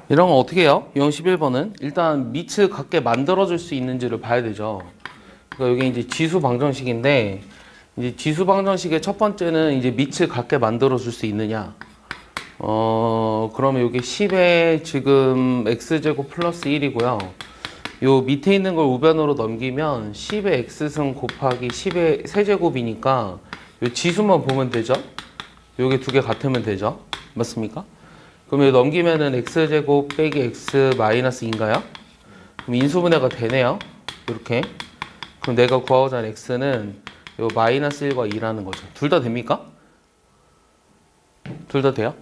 이런 건 어떻게 해요? 유형 11번은 일단 밑을 같게 만들어줄 수 있는지를 봐야 되죠. 그러니까 여기 이제 지수 방정식인데, 이제 지수 방정식의 첫 번째는 이제 밑을 같게 만들어줄 수 있느냐. 그러면 여기 10에 지금 x제곱 플러스 1이고요. 요 밑에 있는 걸 우변으로 넘기면 10의 x승 곱하기 10의 세제곱이니까 요 지수만 보면 되죠. 요게 두 개 같으면 되죠. 맞습니까? 그럼 여기 넘기면은 x제곱 빼기 x 마이너스 2인가요? 그럼 인수분해가 되네요. 이렇게. 그럼 내가 구하고자 하는 x는 요 마이너스 1과 2라는 거죠. 둘 다 됩니까? 둘 다 돼요?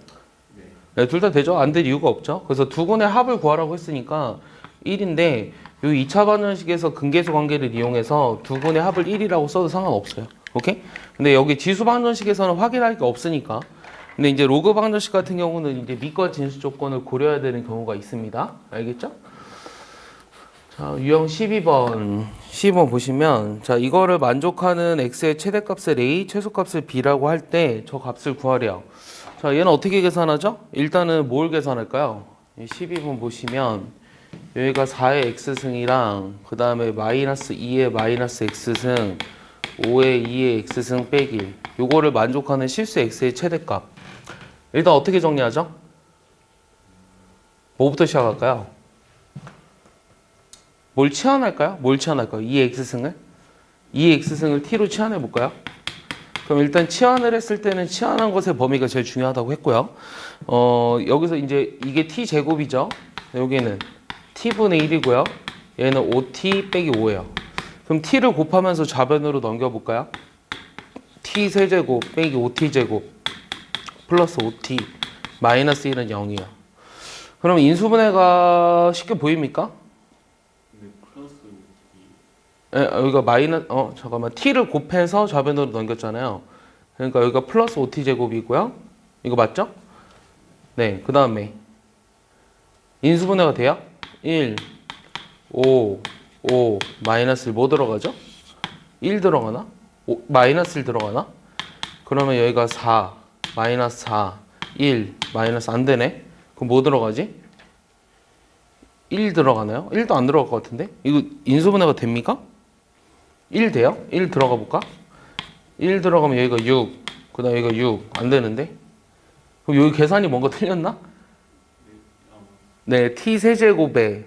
네, 둘 다 되죠. 안 될 이유가 없죠. 그래서 두 군의 합을 구하라고 했으니까 1인데 요 2차 방정식에서 근계수 관계를 이용해서 두 군의 합을 1이라고 써도 상관없어요. 오케이? 근데 여기 지수 방정식에서는 확인할 게 없으니까. 근데 이제 로그 방정식 같은 경우는 이제 밑과 진수 조건을 고려해야 되는 경우가 있습니다. 알겠죠? 자, 유형 12번 보시면, 자, 이거를 만족하는 x의 최대값을 a, 최소값을 b라고 할 때 저 값을 구하래요. 자, 얘는 어떻게 계산하죠? 일단은 뭘 계산할까요? 12번 보시면 여기가 4의 x승이랑 그 다음에 마이너스 2의 마이너스 x승, 5의 2의 x승 빼기, 요거를 만족하는 실수 x의 최대값. 일단 어떻게 정리하죠? 뭐부터 시작할까요? 뭘 치환할까요? 뭘 치환할까요? 2의 x승을? 2의 x승을 t로 치환해 볼까요? 그럼 일단 치환을 했을 때는 치환한 것의 범위가 제일 중요하다고 했고요. 여기서 이제 이게 t 제곱이죠. 여기는 t분의 1이고요. 얘는 5t 빼기 5예요. 그럼 t를 곱하면서 좌변으로 넘겨볼까요? t 세제곱 빼기 5t 제곱 플러스 5t 마이너스 1은 0이에요. 그럼 인수분해가 쉽게 보입니까? 예, 여기가 잠깐만. t를 곱해서 좌변으로 넘겼잖아요. 그러니까 여기가 플러스 5t 제곱이고요. 이거 맞죠? 네, 그 다음에 인수분해가 돼요? 1, 5, 마이너스 1 뭐 들어가죠? 1 들어가나? 마이너스 1 들어가나? 그러면 여기가 4, 마이너스 4, 1, 마이너스 안 되네? 그럼 뭐 들어가지? 1 들어가나요? 1도 안 들어갈 것 같은데? 이거 인수분해가 됩니까? 1 돼요? 1 들어가 볼까? 1 들어가면 여기가 6, 그 다음 여기가 6, 안 되는데? 그럼 여기 계산이 뭔가 틀렸나? 네, t 세제곱에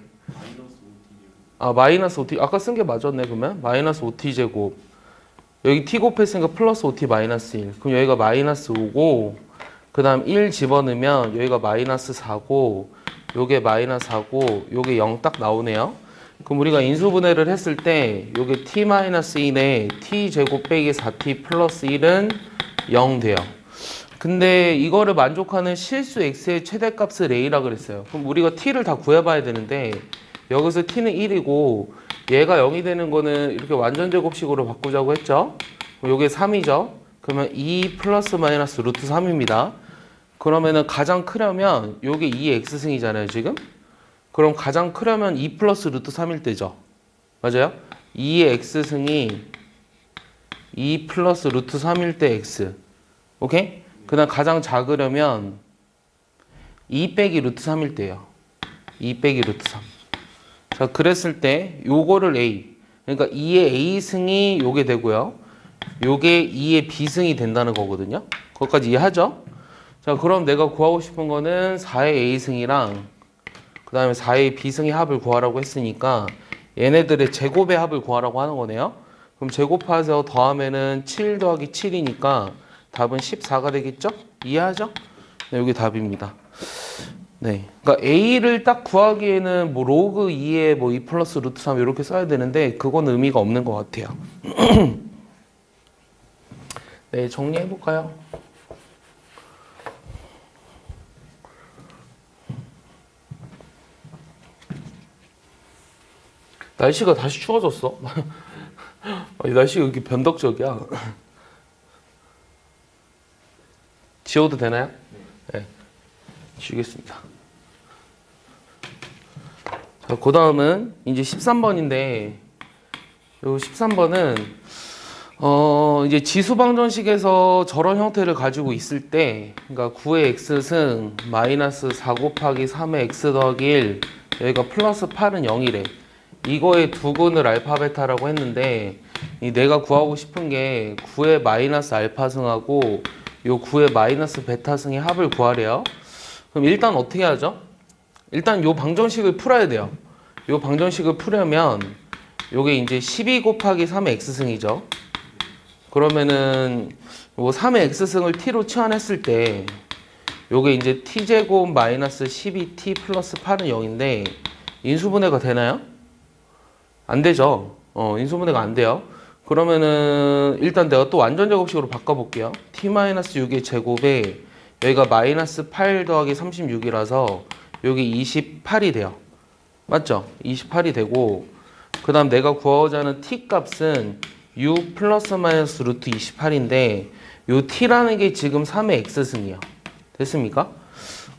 마이너스 5t 아까 쓴 게 맞았네. 그러면 마이너스 5t 제곱 여기 t 곱했으니까 플러스 5t 마이너스 1 그럼 여기가 마이너스 5고 그 다음 1 집어넣으면 여기가 마이너스 4고 요게 마이너스 4고 요게 0 딱 나오네요. 그럼 우리가 인수분해를 했을 때 요게 t 마이너스 2에 t 제곱 빼기 4t 플러스 1은 0 돼요. 근데 이거를 만족하는 실수 x의 최대값을 a라 그랬어요. 그럼 우리가 t를 다 구해봐야 되는데 여기서 t는 1이고 얘가 0이 되는 거는 이렇게 완전 제곱식으로 바꾸자고 했죠. 요게 3이죠. 그러면 2 플러스 마이너스 루트 3입니다. 그러면은 가장 크려면 요게 2의 x승이잖아요, 지금. 그럼 가장 크려면 2 플러스 루트 3일 때죠. 맞아요? 2의 x승이 2 플러스 루트 3일 때 x. 오케이? 그 다음 가장 작으려면 2 빼기 루트 3일 때요. 2 빼기 루트 3. 자, 그랬을 때 요거를 a. 그러니까 2의 a승이 요게 되고요. 요게 2의 b승이 된다는 거거든요. 거기까지 이해하죠? 자, 그럼 내가 구하고 싶은 거는 4의 a승이랑 그 다음에 4의 b승의 합을 구하라고 했으니까 얘네들의 제곱의 합을 구하라고 하는 거네요. 그럼 제곱해서 더하면은 7 더하기 7이니까 답은 14가 되겠죠? 이해하죠? 네, 여기 답입니다. 네. 그러니까 A를 딱 구하기에는 뭐 로그 2에 뭐 2 플러스 루트 3 이렇게 써야 되는데 그건 의미가 없는 것 같아요. 네, 정리해 볼까요? 날씨가 다시 추워졌어. 날씨가 이렇게 변덕적이야. 지워도 되나요? 네. 지우겠습니다. 자, 그 다음은 이제 13번인데, 요 13번은, 이제 지수방정식에서 저런 형태를 가지고 있을 때, 그러니까 9의 x승 마이너스 4 곱하기 3의 x 더하기 1, 여기가 플러스 8은 0이래. 이거의 두근을 알파 베타라고 했는데, 내가 구하고 싶은 게 9의 마이너스 알파승하고 요 9의 마이너스 베타승의 합을 구하래요. 그럼 일단 어떻게 하죠? 일단 요 방정식을 풀어야 돼요. 요 방정식을 풀려면 요게 이제 12 곱하기 3의 x승이죠. 그러면은 뭐 3의 x승을 t로 치환했을 때 요게 이제 t제곱 마이너스 12t 플러스 8은 0인데 인수분해가 되나요? 안 되죠. 인수분해가 안 돼요. 그러면은 일단 내가 또 완전 제곱식으로 바꿔볼게요. t 마이너스 6의 제곱에 여기가 마이너스 8 더하기 36이라서 여기 28이 돼요. 맞죠? 28이 되고 그 다음 내가 구하고자 하는 t 값은 6 플러스 마이너스 루트 28인데 요 t라는 게 지금 3의 x승이야. 됐습니까?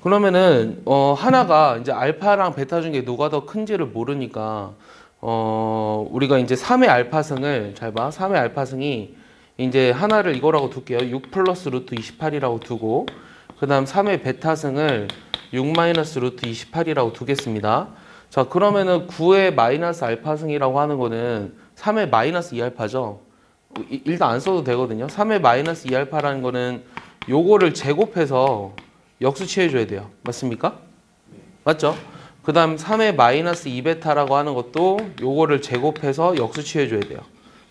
그러면은 하나가 이제 알파랑 베타 중에 누가 더 큰지를 모르니까 우리가 이제 3의 알파승을 잘 봐. 3의 알파승이 이제 하나를 이거라고 둘게요. 6 플러스 루트 28이라고 두고 그 다음 3의 베타승을 6 마이너스 루트 28이라고 두겠습니다. 자, 그러면은 9의 마이너스 알파승이라고 하는 거는 3의 마이너스 2알파죠. 일단 안 써도 되거든요. 3의 마이너스 2알파라는 거는 요거를 제곱해서 역수 취해줘야 돼요. 맞습니까? 맞죠? 그 다음 3의 마이너스 2베타라고 하는 것도 요거를 제곱해서 역수 취해줘야 돼요.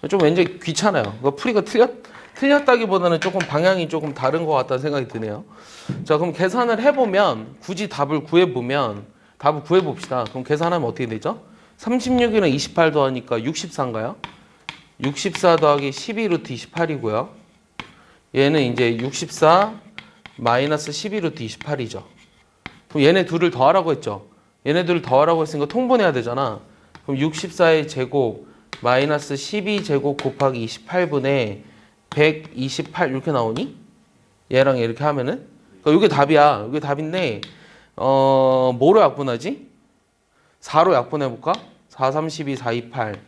좀 왠지 귀찮아요. 그러니까 풀이가 틀렸다기보다는 조금 방향이 조금 다른 것 같다는 생각이 드네요. 자, 그럼 계산을 해보면 굳이 답을 구해보면 답을 구해봅시다. 그럼 계산하면 어떻게 되죠? 36이랑 28 더하니까 64인가요? 64 더하기 12 루트 28이고요. 얘는 이제 64 마이너스 12 루트 28이죠. 그럼 얘네 둘을 더하라고 했죠. 얘네들을 더하라고 했으니까 통분해야 되잖아. 그럼 64의 제곱 마이너스 12 제곱 곱하기 28분의 128 이렇게 나오니? 얘랑 이렇게 하면은? 그러니까 이게 답이야. 이게 답인데 뭐로 약분하지? 4로 약분해볼까? 4, 32, 4, 28.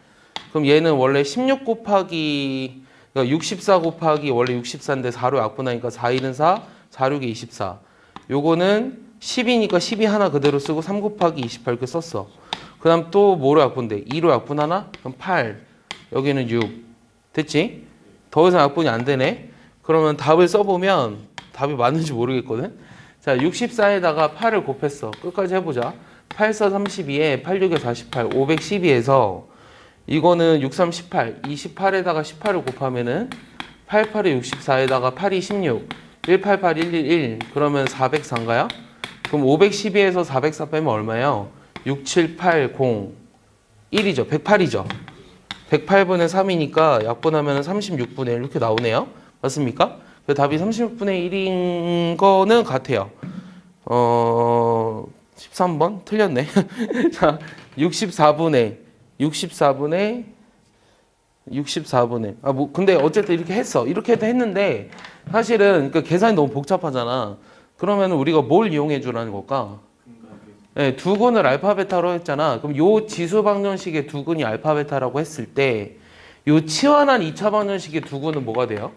그럼 얘는 원래 16 곱하기, 그러니까 64 곱하기 원래 64인데 4로 약분하니까 4, 1은 4, 4, 6이 24. 요거는 10이니까 12 하나 그대로 쓰고 3 곱하기 28 이렇게 썼어. 그 다음 또 뭐로 약분돼? 2로 약분하나? 그럼 8. 여기는 6. 됐지? 더 이상 약분이 안 되네. 그러면 답을 써보면 답이 맞는지 모르겠거든. 자, 64에다가 8을 곱했어. 끝까지 해보자. 8, 4, 32에 8, 6에 48, 512에서 이거는 6, 3, 18, 28에다가 18을 곱하면은 8, 8에 64에다가 8이 16, 1, 8, 8, 1, 1, 1. 그러면 404인가요? 그럼 512에서 404 빼면 얼마예요? 6, 7, 8, 0, 1이죠. 108이죠. 108분의 3이니까 약분하면 36분의 1 이렇게 나오네요. 맞습니까? 답이 36분의 1인 거는 같아요. 13번? 틀렸네. 자, 64분의 근데 어쨌든 이렇게 했어. 이렇게도 했는데 사실은 그 계산이 너무 복잡하잖아. 그러면 우리가 뭘 이용해 주라는 걸까? 네, 두근을 알파 베타로 했잖아. 그럼 요 지수 방정식의 두근이 알파 베타라고 했을 때 요 치환한 2차 방정식의 두근은 뭐가 돼요?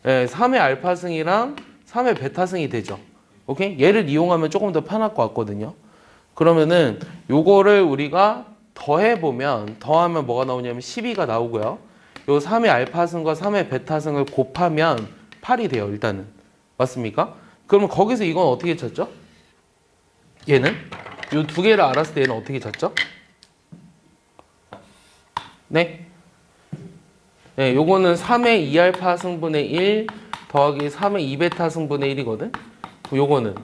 네, 3의 알파승이랑 3의 베타승이 되죠. 오케이? 얘를 이용하면 조금 더 편할 것 같거든요. 그러면은 요거를 우리가 더해보면 더하면 뭐가 나오냐면 12가 나오고요. 요 3의 알파승과 3의 베타승을 곱하면 8이 돼요. 일단은. 맞습니까? 그러면 거기서 이건 어떻게 찾죠? 얘는? 요 두 개를 알았을 때 얘는 어떻게 찾죠? 네? 네, 요거는 3의 2알파 승분의 1 더하기 3의 2베타 승분의 1이거든? 요거는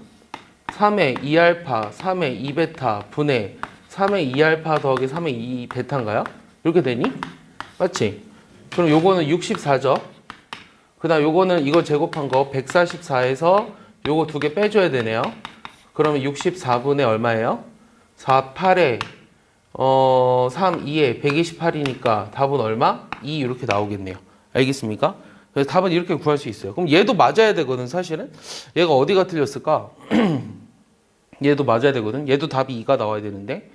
3의 2알파, 3의 2베타 분의 3의 2알파 더하기 3의 2베타인가요? 이렇게 되니? 맞지? 그럼 요거는 64죠? 그 다음 요거는 이거 제곱한 거 144에서 요거 두 개 빼줘야 되네요. 그러면 64분의 얼마예요? 4, 8에 3, 2에 128이니까 답은 얼마? 2 이렇게 나오겠네요. 알겠습니까? 그래서 답은 이렇게 구할 수 있어요. 그럼 얘도 맞아야 되거든 사실은. 얘가 어디가 틀렸을까? 얘도 맞아야 되거든. 얘도 답이 2가 나와야 되는데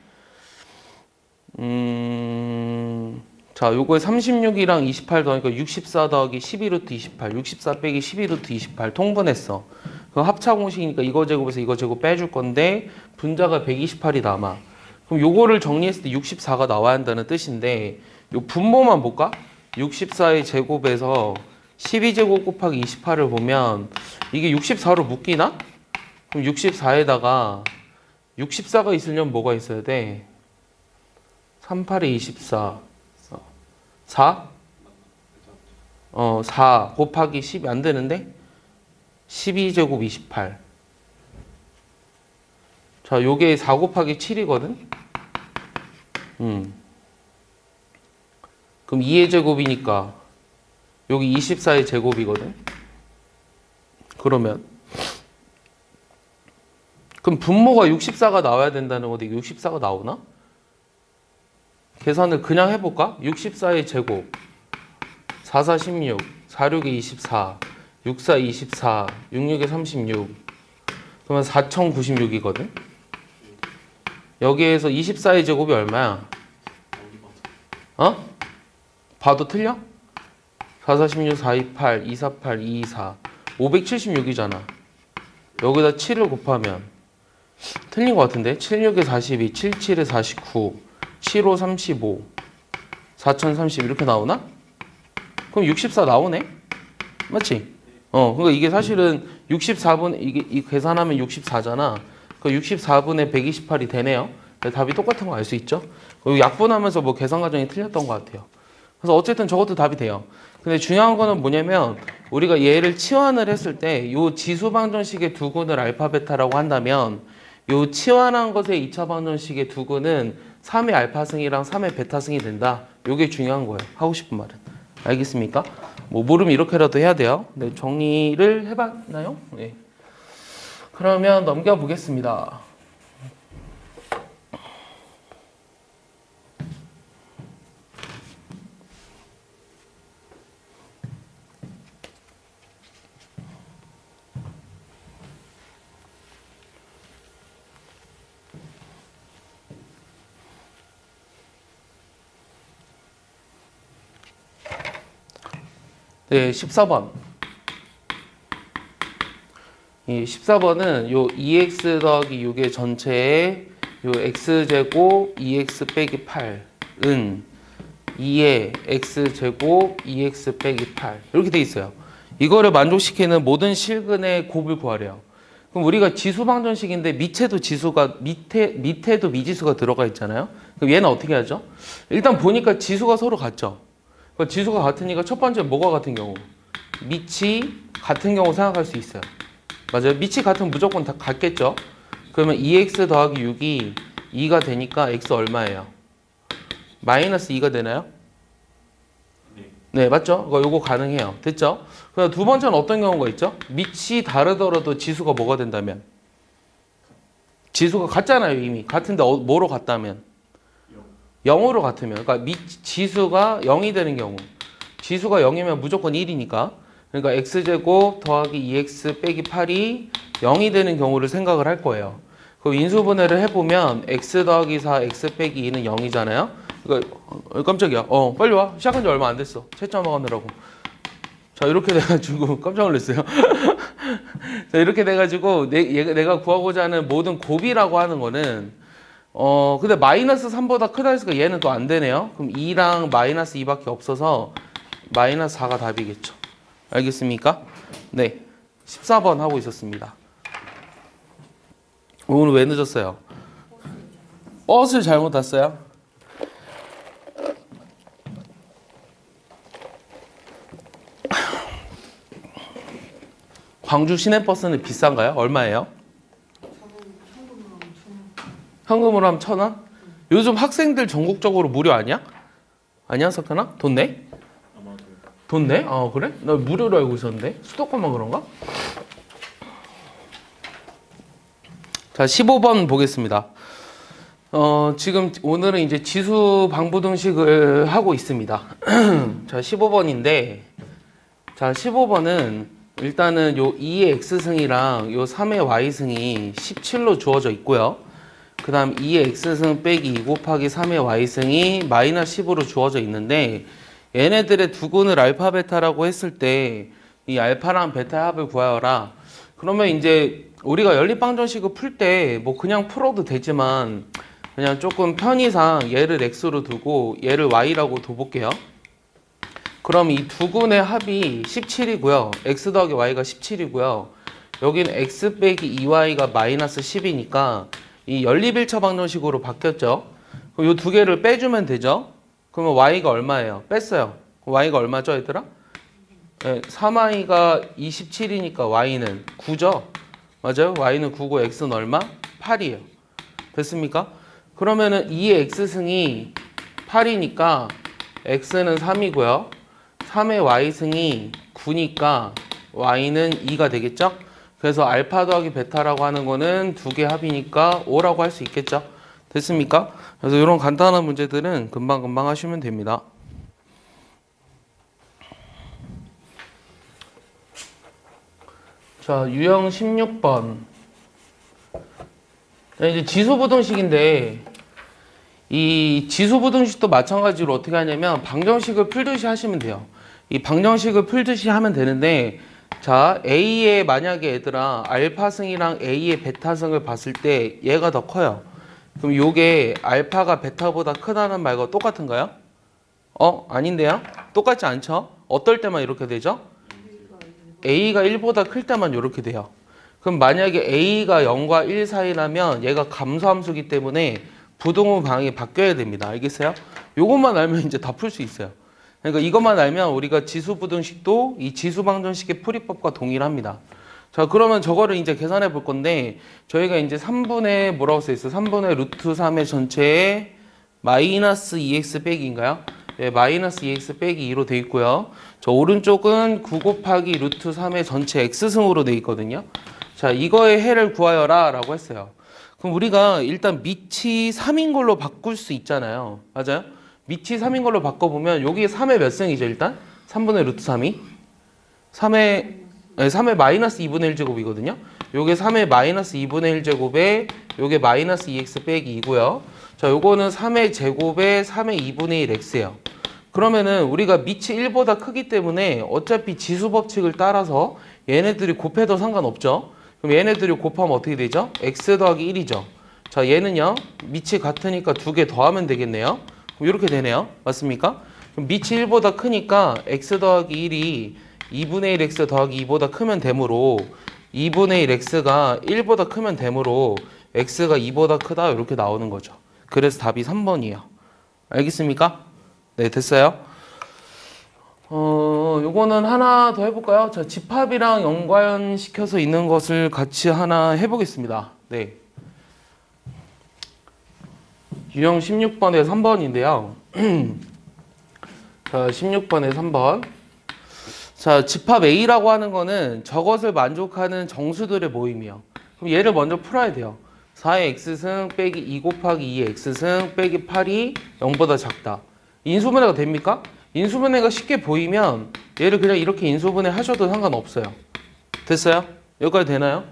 자, 자, 요거에 36이랑 28 더하니까 64 더하기 12루트 28, 64 빼기 12루트 28 통분했어. 그 합차 공식이니까 이거 제곱에서 이거 제곱 빼줄 건데 분자가 128이 남아. 그럼 요거를 정리했을 때 64가 나와야 한다는 뜻인데 요 분모만 볼까? 64의 제곱에서 12제곱 곱하기 28을 보면 이게 64로 묶이나? 그럼 64에다가 64가 있으려면 뭐가 있어야 돼? 38에 24 4? 4 곱하기 10이 안 되는데? 12제곱 28. 자, 요게 4 곱하기 7이거든? 그럼 2의 제곱이니까 여기 24의 제곱이거든? 그럼 분모가 64가 나와야 된다는 건데 64가 나오나? 계산을 그냥 해볼까? 64의 제곱 4, 4, 16 4, 6에 24 6, 4, 24 6, 6에 36 그러면 4096이거든? 여기에서 24의 제곱이 얼마야? 봐도 틀려? 4, 4, 16, 4, 2, 8 2, 4, 8 2, 2, 4 576이잖아. 여기다 7을 곱하면 틀린 것 같은데? 7, 6에 42 7, 7에 49 7, 5, 35 4030 이렇게 나오나? 그럼 64 나오네? 맞지? 그러니까 이게 사실은 64분 이게 이 계산하면 64잖아. 그 64분의 128이 되네요. 답이 똑같은 거 알 수 있죠? 그리고 약분하면서 뭐 계산 과정이 틀렸던 것 같아요. 그래서 어쨌든 저것도 답이 돼요. 근데 중요한 거는 뭐냐면 우리가 얘를 치환을 했을 때 요 지수방정식의 두근을 알파 베타라고 한다면 요 치환한 것의 2차 방정식의 두근은 3의 알파승이랑 3의 베타승이 된다. 요게 중요한 거예요. 하고 싶은 말은. 알겠습니까? 뭐 모르면 이렇게라도 해야 돼요. 네, 정리를 해봤나요? 네. 그러면 넘겨보겠습니다. 네, 14번. 이 14번은 요 2x 더하기 6의 전체에 요 x제곱 2x 빼기 8은 2의 x제곱 2x 빼기 8 이렇게 돼 있어요. 이거를 만족시키는 모든 실근의 곱을 구하래요. 그럼 우리가 지수방정식인데 밑에도 미지수가 들어가 있잖아요. 그럼 얘는 어떻게 하죠? 일단 보니까 지수가 서로 같죠. 그러니까 지수가 같으니까 첫 번째 뭐가 같은 경우? 밑이 같은 경우 생각할 수 있어요. 맞아요. 밑이 같으면 무조건 다 같겠죠. 그러면 2x 더하기 6이 2가 되니까 x 얼마예요? 마이너스 2가 되나요? 네, 맞죠? 요거 가능해요. 됐죠? 그럼 두 번째는 어떤 경우가 있죠? 밑이 다르더라도 지수가 뭐가 된다면? 지수가 같잖아요, 이미. 같은데 뭐로 같다면? 0으로 같으면. 그러니까 지수가 0이 되는 경우. 지수가 0이면 무조건 1이니까. 그러니까 x제곱 더하기 2x 빼기 8이 0이 되는 경우를 생각을 할 거예요. 그럼 인수분해를 해보면 x 더하기 4, x 빼기 2는 0이잖아요. 그러니까 깜짝이야. 빨리 와. 시작한 지 얼마 안 됐어. 채점하느라고. 자, 이렇게 돼가지고 깜짝 놀랐어요. 자, 이렇게 돼가지고 내가 구하고자 하는 모든 곱이라고 하는 거는 근데 마이너스 3보다 크다 했으니까 얘는 또 안 되네요. 그럼 2랑 마이너스 2밖에 없어서 마이너스 4가 답이겠죠. 알겠습니까? 네. 14번 하고 있었습니다. 오늘 왜 늦었어요? 버스를 잘못 탔어요? 광주 시내버스는 비싼가요? 얼마예요? 현금으로 하면 1,000원? 요즘 학생들 전국적으로 무료 아니야? 아니야, 석현아? 돈 내? 돈 내? 아, 그래? 나 무료로 알고 있었는데. 수도권만 그런가? 자, 15번 보겠습니다. 지금 오늘은 이제 지수 방부등식을 하고 있습니다. 자, 15번인데, 자, 15번은 일단은 요 2의 x승이랑 요 3의 y승이 17로 주어져 있고요. 그 다음 2의 x승 빼기 2 곱하기 3의 y승이 마이너스 10으로 주어져 있는데 얘네들의 두근을 알파 베타라고 했을 때 이 알파랑 베타의 합을 구하여라. 그러면 이제 우리가 연립방정식을 풀 때 뭐 그냥 풀어도 되지만 그냥 조금 편의상 얘를 x로 두고 얘를 y라고 둬볼게요. 그럼 이 두근의 합이 17이고요. x 더하기 y가 17이고요. 여기는 x 빼기 2y가 마이너스 10이니까 이 연립일차 방정식으로 바뀌었죠. 그럼 이 두 개를 빼주면 되죠. 그러면 y가 얼마예요? 뺐어요. y가 얼마죠, 얘들아? 네, 3y가 27이니까 y는 9죠. 맞아요? y는 9고 x는 얼마? 8이에요. 됐습니까? 그러면은 2의 x승이 8이니까 x는 3이고요. 3의 y승이 9니까 y는 2가 되겠죠? 그래서 알파 더하기 베타라고 하는 거는 두 개 합이니까 5라고 할 수 있겠죠? 됐습니까? 그래서 이런 간단한 문제들은 금방금방 하시면 됩니다. 자, 유형 16번. 이제 지수부등식인데, 이 지수부등식도 마찬가지로 어떻게 하냐면, 방정식을 풀듯이 하시면 돼요. 이 방정식을 풀듯이 하면 되는데, 자, A의 만약에 얘들아, 알파승이랑 A의 베타승을 봤을 때 얘가 더 커요. 그럼 요게 알파가 베타보다 크다는 말과 똑같은가요? 아닌데요? 똑같지 않죠? 어떨 때만 이렇게 되죠? A가 1보다 클 때만 이렇게 돼요. 그럼 만약에 A가 0과 1 사이라면 얘가 감소함수기 때문에 부등호 방향이 바뀌어야 됩니다. 알겠어요? 요것만 알면 이제 다 풀 수 있어요. 그러니까 이것만 알면 우리가 지수부등식도 이 지수방정식의 풀이법과 동일합니다. 자, 그러면 저거를 이제 계산해 볼 건데 저희가 이제 3분의 뭐라고 써 있어요? 3분의 루트 3의 전체에 마이너스 2x 빼기인가요? 네, 마이너스 2x 빼기 2로 돼 있고요. 저 오른쪽은 9 곱하기 루트 3의 전체 x승으로 돼 있거든요. 자, 이거의 해를 구하여라 라고 했어요. 그럼 우리가 일단 밑이 3인 걸로 바꿀 수 있잖아요. 맞아요? 밑이 3인 걸로 바꿔보면 여기 3의 몇 승이죠 일단? 3분의 루트 3이? 3의 마이너스 2분의 1제곱이거든요. 요게 3의 마이너스 2분의 1제곱에 요게 마이너스 2x 빼기 2고요. 자, 요거는 3의 제곱에 3의 2분의 1x예요. 그러면은 우리가 밑이 1보다 크기 때문에 어차피 지수법칙을 따라서 얘네들이 곱해도 상관없죠. 그럼 얘네들이 곱하면 어떻게 되죠? x 더하기 1이죠. 자, 얘는요. 밑이 같으니까 두 개 더하면 되겠네요. 그럼 이렇게 되네요. 맞습니까? 그럼 밑이 1보다 크니까 x 더하기 1이 2분의 1x 더하기 2보다 크면 되므로 2분의 1x가 1보다 크면 되므로 x가 2보다 크다 이렇게 나오는 거죠. 그래서 답이 3번이에요. 알겠습니까? 네, 됐어요. 요거는 하나 더 해볼까요? 자, 집합이랑 연관시켜서 있는 것을 같이 하나 해보겠습니다. 네. 유형 16번에 3번인데요. 자, 16번에 3번. 자, 집합 A라고 하는 거는 저것을 만족하는 정수들의 모임이요. 그럼 얘를 먼저 풀어야 돼요. 4의 x승 빼기 2 곱하기 2의 x승 빼기 8이 0보다 작다. 인수분해가 됩니까? 인수분해가 쉽게 보이면 얘를 그냥 이렇게 인수분해 하셔도 상관없어요. 됐어요? 여기까지 되나요?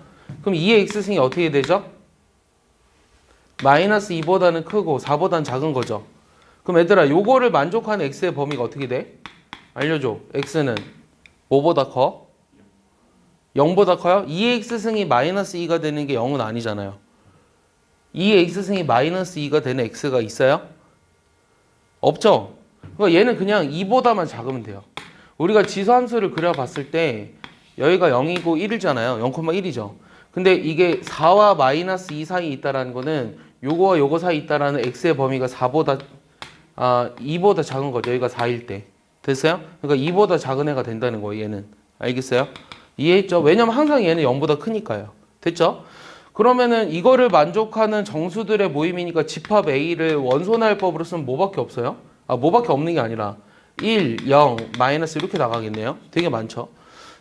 그럼 2의 x승이 어떻게 되죠? 마이너스 2보다는 크고 4보다는 작은 거죠. 그럼 얘들아 요거를 만족하는 x의 범위가 어떻게 돼? 알려줘. x는 뭐보다 커? 0보다 커요? 2의 x승이 마이너스 2가 되는 게 0은 아니잖아요. 2의 x승이 마이너스 2가 되는 x가 있어요? 없죠? 그러니까 얘는 그냥 2보다만 작으면 돼요. 우리가 지수함수를 그려봤을 때 여기가 0이고 1이잖아요. 0,1이죠. 근데 이게 4와 마이너스 2 사이에 있다는 거는 요거와 요거 사이에 있다는 x의 범위가 2보다 작은 거죠. 여기가 4일 때. 됐어요? 그러니까 2보다 작은 애가 된다는 거예요. 얘는. 알겠어요? 이해했죠? 왜냐면 항상 얘는 0보다 크니까요. 됐죠? 그러면은 이거를 만족하는 정수들의 모임이니까 집합 A를 원소날법으로 쓰면 뭐밖에 없어요? 뭐밖에 없는 게 아니라 1, 0, 마이너스 이렇게 나가겠네요. 되게 많죠.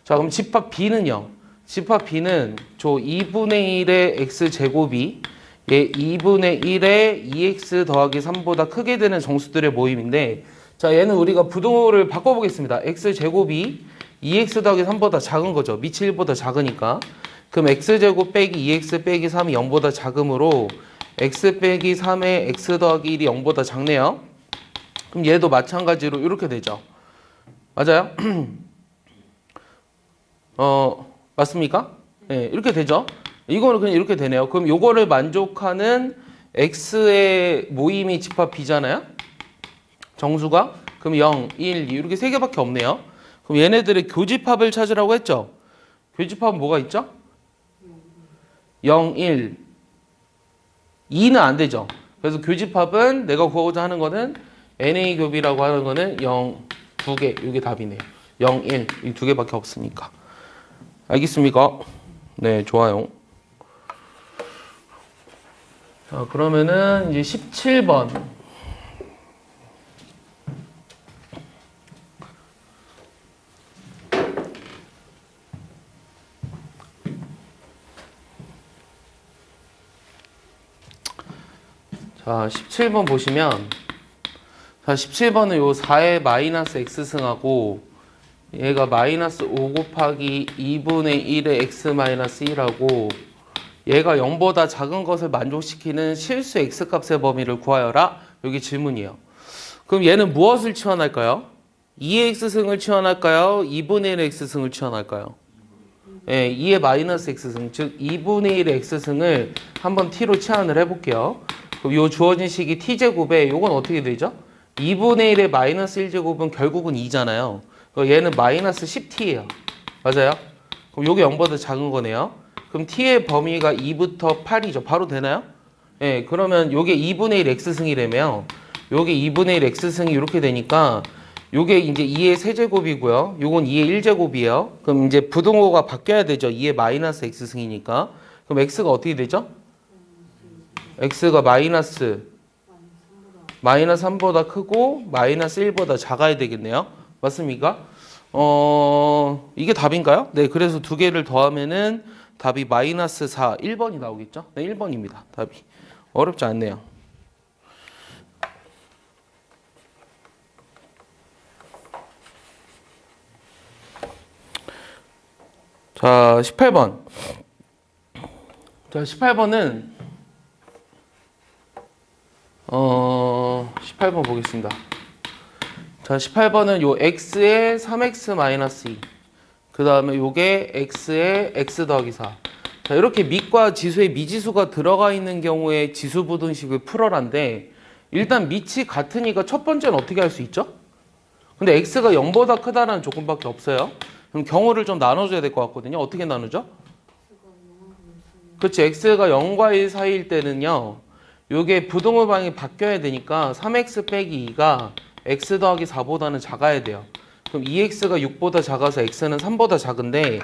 자, 그럼 집합 B는요. 집합 B는 저 2분의 1의 x제곱이 얘 2분의 1의 2x 더하기 3보다 크게 되는 정수들의 모임인데 자, 얘는 우리가 부등호를 바꿔보겠습니다. x제곱이 2x 더하기 3보다 작은 거죠. 밑이 1보다 작으니까. 그럼 x제곱 빼기 2x 빼기 3이 0보다 작으므로 x 빼기 3의 x 더하기 1이 0보다 작네요. 그럼 얘도 마찬가지로 이렇게 되죠. 맞아요? 맞습니까? 네, 이렇게 되죠. 이거는 그냥 이렇게 되네요. 그럼 요거를 만족하는 x의 모임이 집합 b잖아요. 정수가. 그럼 0, 1, 2 이렇게 세 개밖에 없네요. 그럼 얘네들의 교집합을 찾으라고 했죠. 교집합은 뭐가 있죠? 0, 1, 2는 안 되죠. 그래서 교집합은 내가 구하고자 하는 거는 NA 교비라고 하는 거는 0, 2개. 이게 답이네요. 0, 1 이 두 개밖에 없으니까. 알겠습니까? 네, 좋아요. 자, 그러면은 이제 17번. 자, 17번 보시면, 자, 17번은 요 4의 마이너스 x승하고, 얘가 마이너스 5 곱하기 2분의 1의 x 마이너스 1하고, 얘가 0보다 작은 것을 만족시키는 실수 x값의 범위를 구하여라. 여기 질문이에요. 그럼 얘는 무엇을 치환할까요? 2의 x승을 치환할까요? 2분의 1의 x승을 치환할까요? 예, 2의 마이너스 x승, 즉 2분의 1의 x승을 한번 t로 치환을 해볼게요. 그럼 요 주어진 식이 t제곱에 요건 어떻게 되죠? 2분의 1의 마이너스 1제곱은 결국은 2잖아요. 얘는 마이너스 10t예요. 맞아요? 그럼 요게 0보다 작은 거네요. 그럼 t의 범위가 2부터 8이죠. 바로 되나요? 예, 그러면 요게 2분의 1 x승이라며 요게 2분의 1 x승이 이렇게 되니까 요게 이제 2의 세제곱이고요. 요건 2의 1제곱이에요. 그럼 이제 부등호가 바뀌어야 되죠. 2의 마이너스 x승이니까. 그럼 x가 어떻게 되죠? x가 마이너스 3보다 크고 마이너스 1보다 작아야 되겠네요. 맞습니까? 이게 답인가요? 네, 그래서 두 개를 더하면은 답이 마이너스 4, 1번이 나오겠죠? 네, 1번입니다. 답이. 어렵지 않네요. 자, 18번. 자, 18번은 18번 보겠습니다. 자, 18번은 요 x의 3x-2. 그 다음에 요게 x의 x 더하기 4. 자, 이렇게 밑과 지수에 미지수가 들어가 있는 경우에 지수부등식을 풀어란데, 일단 밑이 같으니까 첫 번째는 어떻게 할 수 있죠? 근데 x가 0보다 크다라는 조건밖에 없어요. 그럼 경우를 좀 나눠줘야 될 것 같거든요. 어떻게 나누죠? 그렇지. x가 0과 1 사이일 때는요. 요게 부등호 방이 바뀌어야 되니까 3x 빼기 2가 x 더하기 4보다는 작아야 돼요. 그럼 2x가 6보다 작아서 x는 3보다 작은데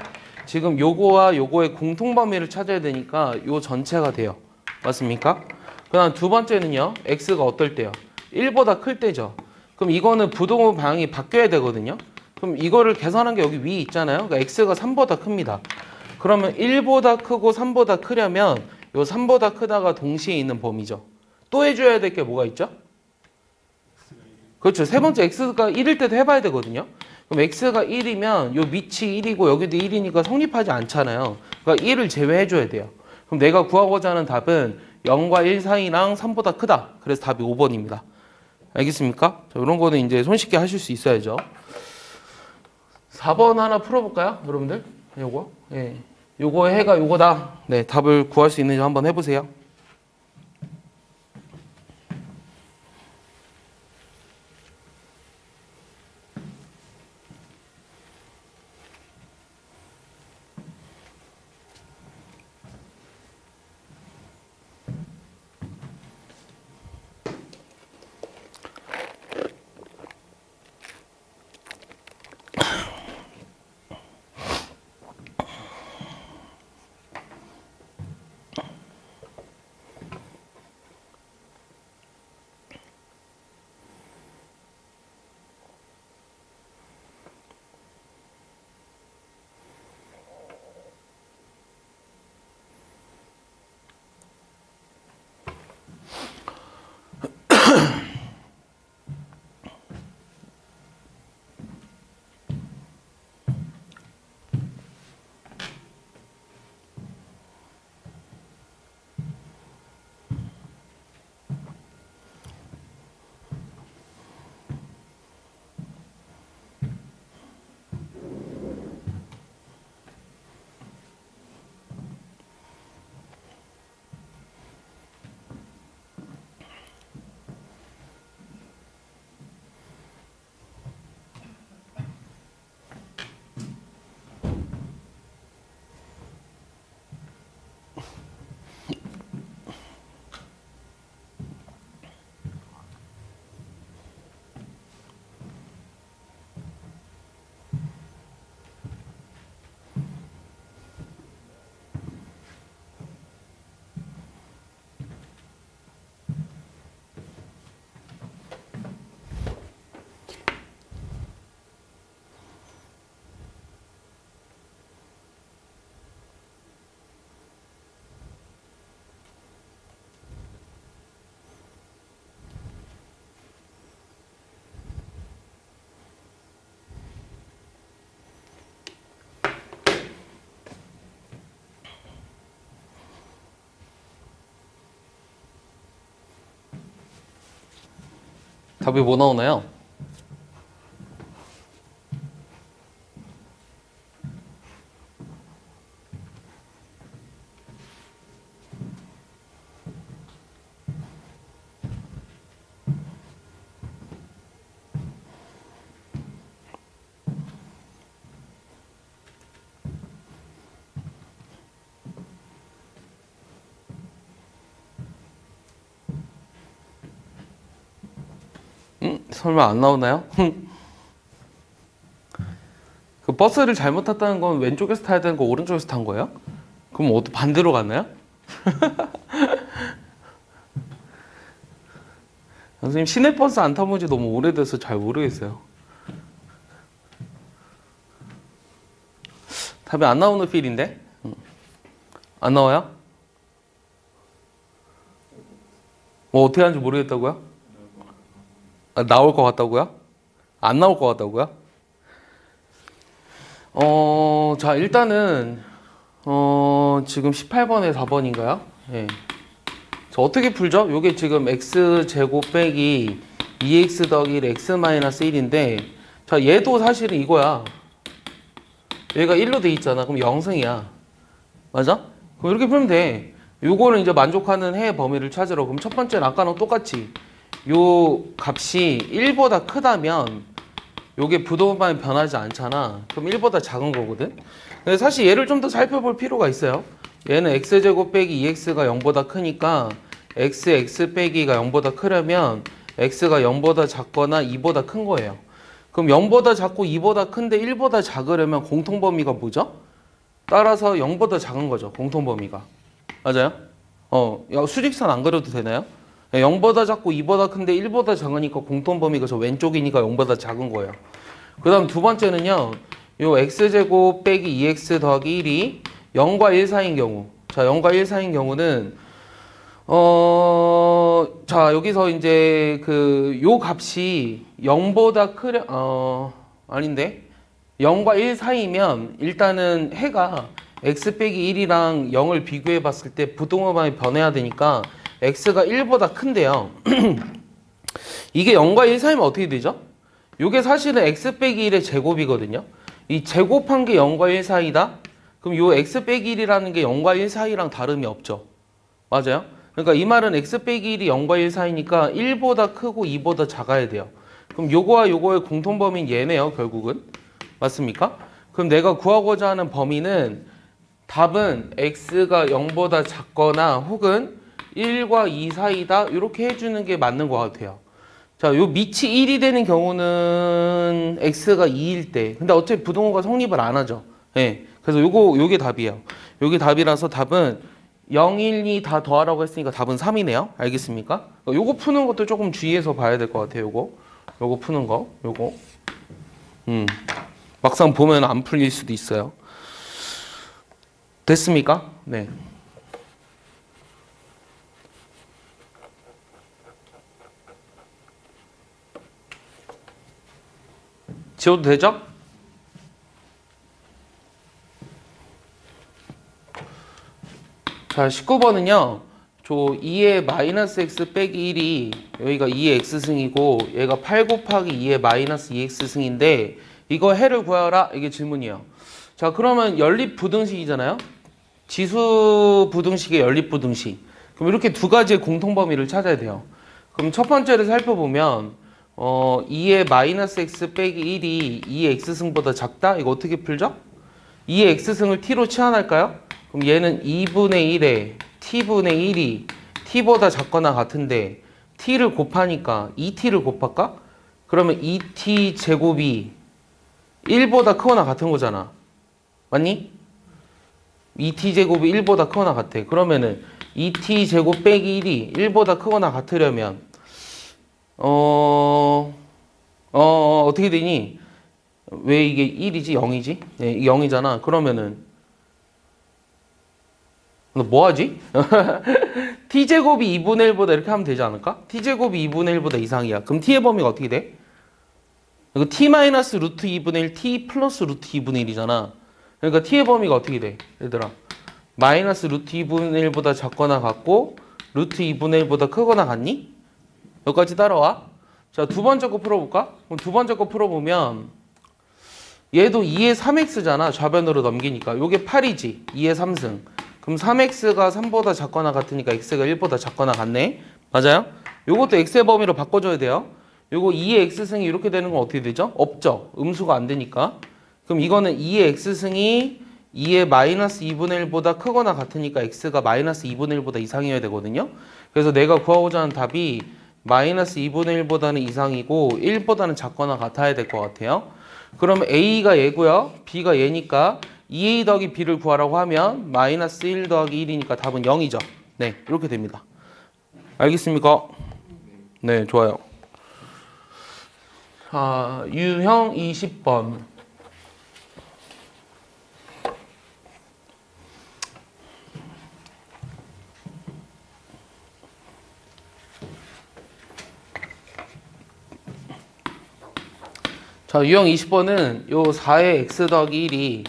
지금 요거와 요거의 공통범위를 찾아야 되니까 요 전체가 돼요. 맞습니까? 그 다음 두 번째는요. x가 어떨 때요? 1보다 클 때죠. 그럼 이거는 부등호 방향이 바뀌어야 되거든요. 그럼 이거를 계산한 게 여기 위에 있잖아요. 그러니까 x가 3보다 큽니다. 그러면 1보다 크고 3보다 크려면 요 3보다 크다가 동시에 있는 범위죠. 또 해줘야 될 게 뭐가 있죠? 그렇죠. 세 번째 x가 1일 때도 해봐야 되거든요. 그럼 x가 1이면 요 밑이 1이고 여기도 1이니까 성립하지 않잖아요. 그러니까 1을 제외해줘야 돼요. 그럼 내가 구하고자 하는 답은 0과 1 사이랑 3보다 크다. 그래서 답이 5번입니다. 알겠습니까? 자, 이런 거는 이제 손쉽게 하실 수 있어야죠. 4번 하나 풀어볼까요? 여러분들? 요거? 예. 요거 해가 요거다. 네, 답을 구할 수 있는지 한번 해보세요. 답이 뭐 나오나요? 설마 안 나오나요? 그 버스를 잘못 탔다는 건 왼쪽에서 타야 되는 거 오른쪽에서 탄 거예요? 그럼 어떻게 반대로 갔나요? 선생님 시내버스 안 타본 지 너무 오래돼서 잘 모르겠어요. 답이 안 나오는 필인데? 안 나와요? 뭐 어떻게 하는지 모르겠다고요? 아, 나올 것 같다고요? 안 나올 것 같다고요? 자 일단은 지금 18번에 4번인가요? 예. 자, 어떻게 풀죠? 요게 지금 x제곱 빼기 2x 더하기 1 x 마이너스 1인데 자 얘도 사실은 이거야. 얘가 1로 돼 있잖아. 그럼 0승이야. 맞아? 그럼 이렇게 풀면 돼. 요거는 이제 만족하는 해의 범위를 찾으러. 그럼 첫 번째는 아까랑 똑같이 요 값이 1보다 크다면 요게 부동반이 변하지 않잖아. 그럼 1보다 작은 거거든. 근데 사실 얘를 좀 더 살펴볼 필요가 있어요. 얘는 x제곱 빼기 2x가 0보다 크니까 x 빼기가 0보다 크려면 x가 0보다 작거나 2보다 큰 거예요. 그럼 0보다 작고 2보다 큰데 1보다 작으려면 공통범위가 뭐죠? 따라서 0보다 작은 거죠. 공통범위가. 맞아요? 수직선 안 그려도 되나요? 0보다 작고 2보다 큰데 1보다 작으니까 공통범위가 저 왼쪽이니까 0보다 작은 거예요. 그 다음 두 번째는요. 요 x제곱 빼기 2x 더하기 1이 0과 1 사이인 경우. 자, 0과 1 사이인 경우는 자, 여기서 이제 요 값이 0보다 아닌데 0과 1 사이면 일단은 해가 x 빼기 1이랑 0을 비교해 봤을 때 부동호반이 변해야 되니까 x가 1보다 큰데요. 이게 0과 1 사이면 어떻게 되죠? 이게 사실은 x 빼기 1의 제곱이거든요. 이 제곱한 게 0과 1 사이다? 그럼 요 x 빼기 1이라는 게 0과 1 사이랑 다름이 없죠. 맞아요? 그러니까 이 말은 x 빼기 1이 0과 1 사이니까 1보다 크고 2보다 작아야 돼요. 그럼 요거와 요거의 공통범위는 얘네요, 결국은. 맞습니까? 그럼 내가 구하고자 하는 범위는 답은 x가 0보다 작거나 혹은 1과 2 사이다 이렇게 해주는 게 맞는 것 같아요. 자, 요 밑이 1이 되는 경우는 x가 2일 때 근데 어차피 부동호가 성립을 안 하죠. 예. 그래서 요게 답이에요. 요게 답이라서 답은 0, 1, 2 다 더하라고 했으니까 답은 3이네요. 알겠습니까? 요거 푸는 것도 조금 주의해서 봐야 될 것 같아요. 요거 푸는 거. 요거. 막상 보면 안 풀릴 수도 있어요. 됐습니까? 네. 지워도 되죠? 자, 19번은요. 저 2의 마이너스 x 빼기 1이 여기가 2의 x승이고 얘가 8 곱하기 2의 마이너스 2x승인데 이거 해를 구하라 이게 질문이에요. 자, 그러면 연립부등식이잖아요. 지수부등식의 연립부등식. 그럼 이렇게 두 가지의 공통범위를 찾아야 돼요. 그럼 첫 번째를 살펴보면 2의 마이너스 x 빼기 1이 2의 x승보다 작다? 이거 어떻게 풀죠? 2의 x승을 t로 치환할까요? 그럼 얘는 2분의 1에 t분의 1이 t보다 작거나 같은데 t를 곱하니까 2t를 곱할까? 그러면 2t 제곱이 1보다 크거나 같은 거잖아. 맞니? 2t 제곱이 1보다 크거나 같아. 그러면은 2t 제곱 빼기 1이 1보다 크거나 같으려면 어떻게 되니? 왜 이게 1이지? 0이지? 네, 0이잖아. 그러면은 너 뭐하지? t제곱이 2분의 1보다 이렇게 하면 되지 않을까? t제곱이 2분의 1보다 이상이야. 그럼 t의 범위가 어떻게 돼? 이거 t 마이너스 루트 2분의 1, t 플러스 루트 2분의 1이잖아. 그러니까 t의 범위가 어떻게 돼? 얘들아. 마이너스 루트 2분의 1보다 작거나 같고 루트 2분의 1보다 크거나 같니? 여기까지 따라와. 자, 두 번째 거 풀어볼까? 그럼 두 번째 거 풀어보면 얘도 2의 3x잖아. 좌변으로 넘기니까. 요게 8이지. 2의 3승. 그럼 3x가 3보다 작거나 같으니까 x가 1보다 작거나 같네. 맞아요? 요것도 x의 범위로 바꿔줘야 돼요. 요거 2의 x승이 이렇게 되는 건 어떻게 되죠? 없죠. 음수가 안 되니까. 그럼 이거는 2의 x승이 2의 마이너스 2분의 1보다 크거나 같으니까 x가 마이너스 2분의 1보다 이상이어야 되거든요. 그래서 내가 구하고자 하는 답이 마이너스 2분의 1보다는 이상이고 1보다는 작거나 같아야 될 것 같아요. 그러면 a가 얘고요. b가 얘니까 2a 더하기 b를 구하라고 하면 마이너스 1 더하기 1이니까 답은 0이죠. 네, 이렇게 됩니다. 알겠습니까? 네, 좋아요. 유형 20번. 자, 유형 20번은 요 4의 x 더하기 1이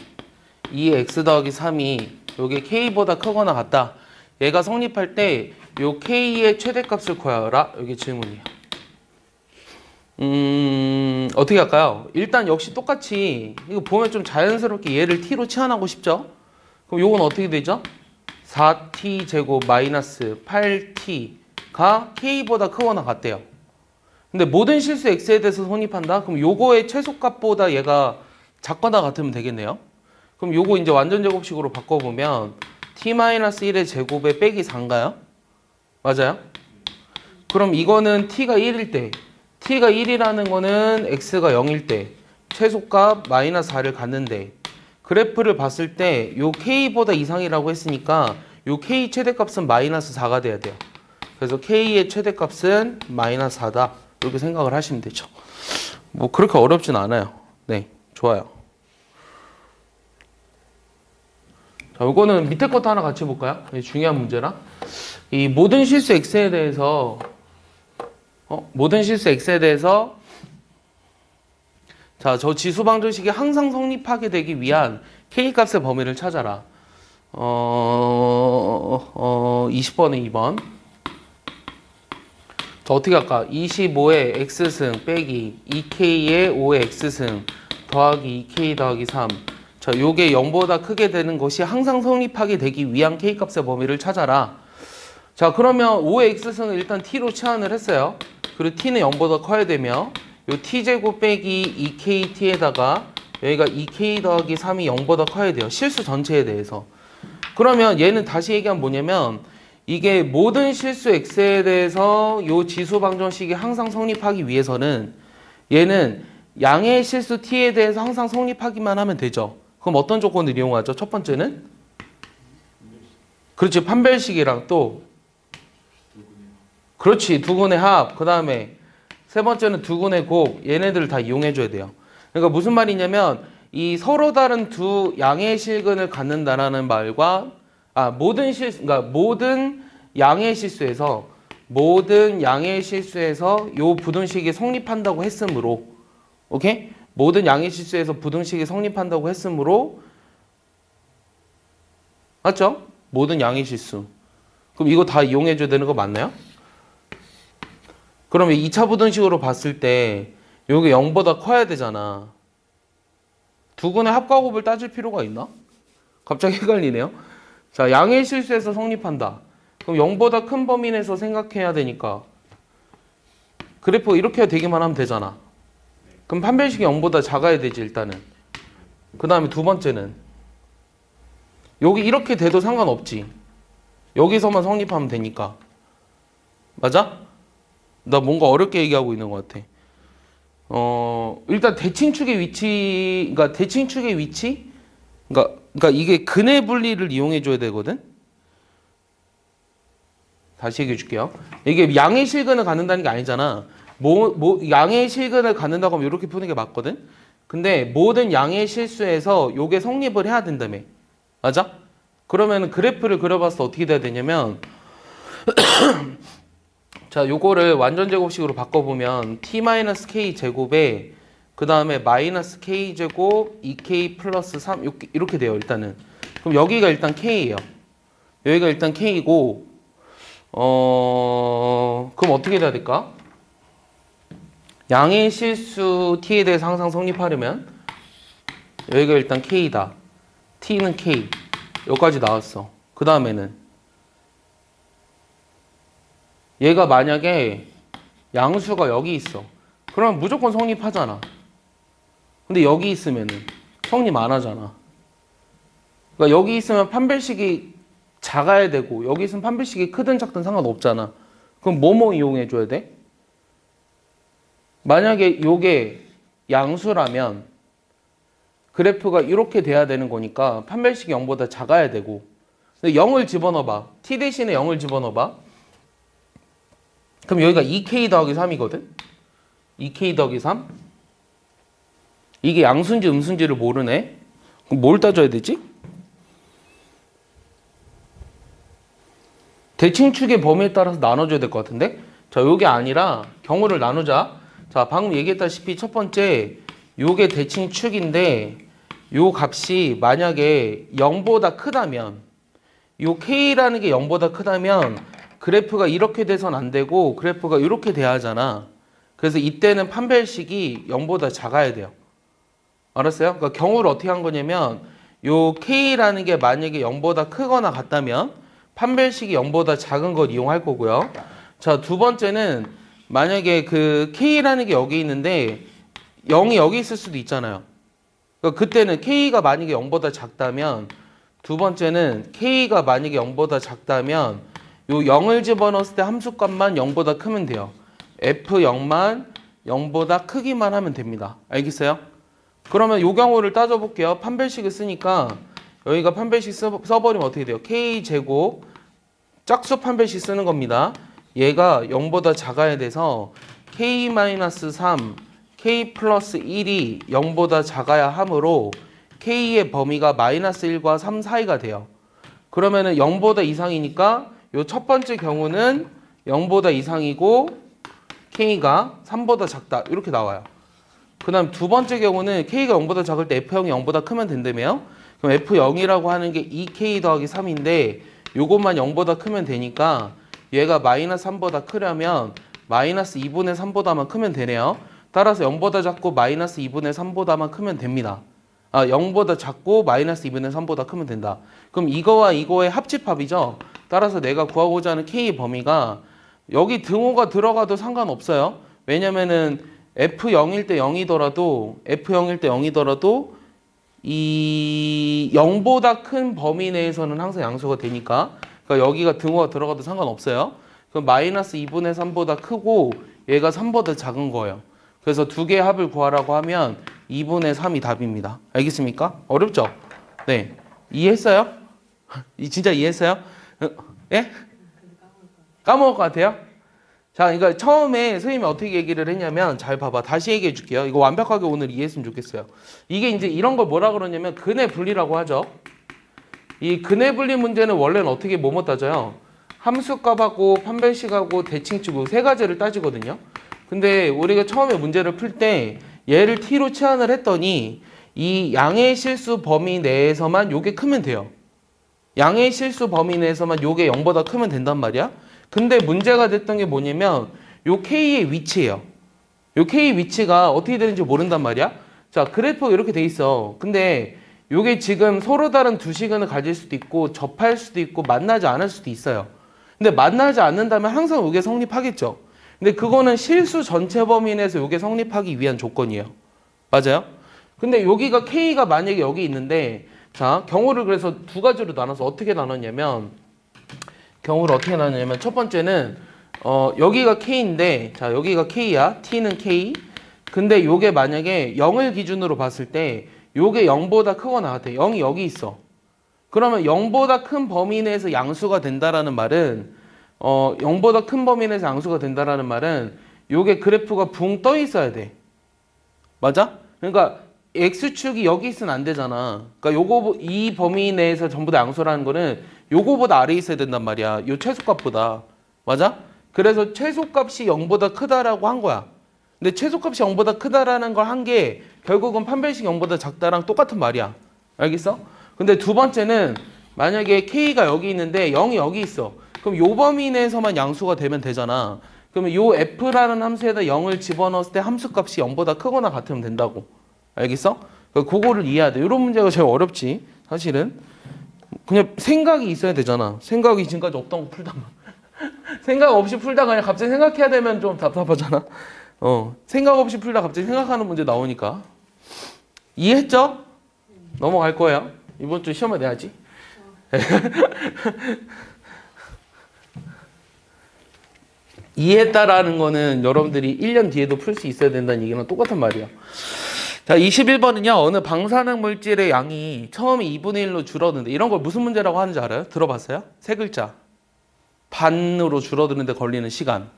2의 x 더하기 3이 요게 k보다 크거나 같다. 얘가 성립할 때 요 k의 최대값을 구하라. 여기 질문이에요. 어떻게 할까요? 일단 역시 똑같이 이거 보면 좀 자연스럽게 얘를 t로 치환하고 싶죠? 그럼 요건 어떻게 되죠? 4t 제곱 마이너스 8t가 k보다 크거나 같대요. 근데 모든 실수 x에 대해서 성립한다? 그럼 요거의 최소값보다 얘가 작거나 같으면 되겠네요. 그럼 요거 이제 완전 제곱식으로 바꿔보면 t-1의 제곱에 빼기 4인가요? 맞아요? 그럼 이거는 t가 1일 때, t가 1이라는 거는 x가 0일 때 최소값 마이너스 4를 갖는데 그래프를 봤을 때 요 k보다 이상이라고 했으니까 요 k 최대값은 마이너스 4가 돼야 돼요. 그래서 k의 최대값은 마이너스 4다. 이렇게 생각을 하시면 되죠. 뭐 그렇게 어렵진 않아요. 네, 좋아요. 자, 이거는 밑에 것도 하나 같이 볼까요? 중요한 문제라. 이 모든 실수 x에 대해서 자, 저 지수 방정식이 항상 성립하게 되기 위한 k 값의 범위를 찾아라. 20번에 2번. 자, 어떻게 할까? 25의 x승 빼기 2k의 5의 x승 더하기 2k 더하기 3. 자, 요게 0보다 크게 되는 것이 항상 성립하게 되기 위한 k 값의 범위를 찾아라. 자, 그러면 5의 x승을 일단 t로 치환을 했어요. 그리고 t는 0보다 커야 되며 요 t제곱 빼기 2kt에다가 여기가 2k 더하기 3이 0보다 커야 돼요. 실수 전체에 대해서. 그러면 얘는 다시 얘기하면 뭐냐면 이게 모든 실수 x에 대해서 요 지수 방정식이 항상 성립하기 위해서는 얘는 양의 실수 t에 대해서 항상 성립하기만 하면 되죠. 그럼 어떤 조건을 이용하죠? 첫 번째는 그렇지, 판별식이랑 또 그렇지, 두근의 합. 그 다음에 세 번째는 두근의 곱. 얘네들을 다 이용해 줘야 돼요. 그러니까 무슨 말이냐면 이 서로 다른 두 양의 실근을 갖는다라는 말과 그러니까 모든 양의 실수에서 요 부등식이 성립한다고 했으므로, 오케이? 모든 양의 실수에서 부등식이 성립한다고 했으므로, 맞죠? 모든 양의 실수. 그럼 이거 다 이용해 줘야 되는 거 맞나요? 그러면 2차 부등식으로 봤을 때 요게 0보다 커야 되잖아. 두근의 합과 곱을 따질 필요가 있나? 갑자기 헷갈리네요. 자, 양의 실수에서 성립한다. 그럼 0보다 큰 범위 내에서 생각해야 되니까 그래프 이렇게 되기만 하면 되잖아. 그럼 판별식이 0보다 작아야 되지 일단은. 그 다음에 두 번째는 여기 이렇게 돼도 상관없지. 여기서만 성립하면 되니까. 맞아? 나 뭔가 어렵게 얘기하고 있는 것 같아. 일단 대칭축의 위치, 그러니까 이게 근의 분리를 이용해 줘야 되거든. 다시 얘기해 줄게요. 이게 양의 실근을 갖는다는 게 아니잖아. 양의 실근을 갖는다고 하면 이렇게 푸는 게 맞거든. 근데 모든 양의 실수에서 요게 성립을 해야 된다며. 맞아? 그러면 그래프를 그려봤을 때 어떻게 돼야 되냐면 자, 요거를 완전 제곱식으로 바꿔보면 t-k 제곱에 그 다음에 마이너스 k 제곱 2k 플러스 3 이렇게 돼요 일단은. 그럼 여기가 일단 k예요. 여기가 일단 k이고 그럼 어떻게 돼야 될까? 양의 실수 t에 대해서 항상 성립하려면 여기가 일단 k다. t는 k. 여기까지 나왔어. 그 다음에는 얘가 만약에 양수가 여기 있어. 그러면 무조건 성립하잖아. 근데 여기 있으면은 성립 안 하잖아. 그러니까 여기 있으면 판별식이 작아야 되고 여기 있으면 판별식이 크든 작든 상관없잖아. 그럼 뭐뭐 이용해 줘야 돼? 만약에 요게 양수라면 그래프가 이렇게 돼야 되는 거니까 판별식이 0보다 작아야 되고, 근데 0을 집어넣어봐. t 대신에 0을 집어넣어봐. 그럼 여기가 2k 더하기 3이거든? 2k 더하기 3? 이게 양수인지 음수인지를 모르네? 그럼 뭘 따져야 되지? 대칭축의 범위에 따라서 나눠줘야 될 것 같은데? 자, 요게 아니라 경우를 나누자. 자, 방금 얘기했다시피 첫 번째 요게 대칭축인데 요 값이 만약에 0보다 크다면, 요 k라는 게 0보다 크다면 그래프가 이렇게 돼선 안 되고 그래프가 이렇게 돼야 하잖아. 그래서 이때는 판별식이 0보다 작아야 돼요. 알았어요? 그러니까 경우를 어떻게 한 거냐면 요 k라는 게 만약에 0보다 크거나 같다면 판별식이 0보다 작은 걸 이용할 거고요. 자, 두 번째는 만약에 그 k라는 게 여기 있는데 0이 여기 있을 수도 있잖아요. 그러니까 그때는 k가 만약에 0보다 작다면, 두 번째는 k가 만약에 0보다 작다면 요 0을 집어넣었을 때 함수값만 0보다 크면 돼요. f0만 0보다 크기만 하면 됩니다. 알겠어요? 그러면 요 경우를 따져볼게요. 판별식을 쓰니까 여기가 판별식 써버리면 어떻게 돼요? k제곱 짝수 판별식 쓰는 겁니다. 얘가 0보다 작아야 돼서 k-3 k 플러스 1이 0보다 작아야 하므로 k의 범위가 마이너스 1과 3 사이가 돼요. 그러면은 0보다 이상이니까 요 첫 번째 경우는 0보다 이상이고 k가 3보다 작다 이렇게 나와요. 그 다음 두 번째 경우는 k가 0보다 작을 때 f0이 0보다 크면 된다며요. 그럼 f0이라고 하는 게 2k 더하기 3인데 요것만 0보다 크면 되니까 얘가 마이너스 3보다 크려면 마이너스 2분의 3보다만 크면 되네요. 따라서 0보다 작고 마이너스 2분의 3보다만 크면 됩니다. 0보다 작고 마이너스 2분의 3보다 크면 된다. 그럼 이거와 이거의 합집합이죠. 따라서 내가 구하고자 하는 K 범위가 여기 등호가 들어가도 상관없어요. 왜냐면은 F0일 때 0이더라도 F0일 때 0이더라도 이 0보다 큰 범위 내에서는 항상 양수가 되니까, 그러니까 여기가 등호가 들어가도 상관없어요. 그럼 마이너스 2분의 3보다 크고 얘가 3보다 작은 거예요. 그래서 두 개의 합을 구하라고 하면 2분의 3이 답입니다. 알겠습니까? 어렵죠? 네. 이해했어요? 진짜 이해했어요? 예? 까먹을 것 같아요? 자, 그러니까 처음에 선생님이 어떻게 얘기를 했냐면, 잘 봐봐. 다시 얘기해 줄게요. 이거 완벽하게 오늘 이해했으면 좋겠어요. 이게 이제 이런 걸 뭐라 그러냐면 근해 분리라고 하죠. 이 근해 분리 문제는 원래는 어떻게 뭐뭐 따져요? 함수값하고 판별식하고 대칭축 세 가지를 따지거든요. 근데 우리가 처음에 문제를 풀 때 얘를 t로 치환을 했더니 이 양의 실수 범위 내에서만 요게 크면 돼요. 양의 실수 범위 내에서만 요게 0보다 크면 된단 말이야. 근데 문제가 됐던 게 뭐냐면 요 k의 위치예요. 요 k 위치가 어떻게 되는지 모른단 말이야. 자, 그래프가 이렇게 돼 있어. 근데 요게 지금 서로 다른 두 시간을 가질 수도 있고 접할 수도 있고 만나지 않을 수도 있어요. 근데 만나지 않는다면 항상 요게 성립하겠죠. 근데 그거는 실수 전체 범위 내에서 요게 성립하기 위한 조건이에요. 맞아요? 근데 여기가 k가 만약에 여기 있는데, 자, 경우를 그래서 두 가지로 나눠서 어떻게 나눴냐면, 첫 번째는 여기가 k인데, 자, 여기가 k야. t는 k. 근데 요게 만약에 0을 기준으로 봤을 때 요게 0보다 크거나 같아. 0이 여기 있어. 그러면 0보다 큰 범위 내에서 양수가 된다라는 말은 0보다 큰 범위 내에서 양수가 된다라는 말은 요게 그래프가 붕 떠 있어야 돼. 맞아? 그러니까 x축이 여기 있으면 안 되잖아. 그러니까 이 범위 내에서 전부 다 양수라는 거는 요거보다 아래에 있어야 된단 말이야. 요 최소값보다. 맞아? 그래서 최소값이 0보다 크다라고 한 거야. 근데 최소값이 0보다 크다라는 걸 한 게 결국은 판별식 0보다 작다랑 똑같은 말이야. 알겠어? 근데 두 번째는 만약에 k가 여기 있는데 0이 여기 있어. 그럼 요 범위 내에서만 양수가 되면 되잖아. 그러면 요 f라는 함수에다 0을 집어넣었을 때 함수값이 0보다 크거나 같으면 된다고. 알겠어? 그거를 이해해야 돼. 이런 문제가 제일 어렵지 사실은. 그냥 생각이 있어야 되잖아. 생각이 지금까지 없던 거 풀다가 생각 없이 풀다가 그냥 갑자기 생각해야 되면 좀 답답하잖아. 생각 없이 풀다 갑자기 생각하는 문제 나오니까. 이해했죠? 넘어갈 거예요. 이번 주 시험에 내야지. 이해했다라는 거는 여러분들이 1년 뒤에도 풀 수 있어야 된다는 얘기랑 똑같은 말이야. 자, 21번은요. 어느 방사능 물질의 양이 처음에 2분의 1로 줄어드는데 이런 걸 무슨 문제라고 하는지 알아요? 들어봤어요? 세 글자. 반으로 줄어드는데 걸리는 시간.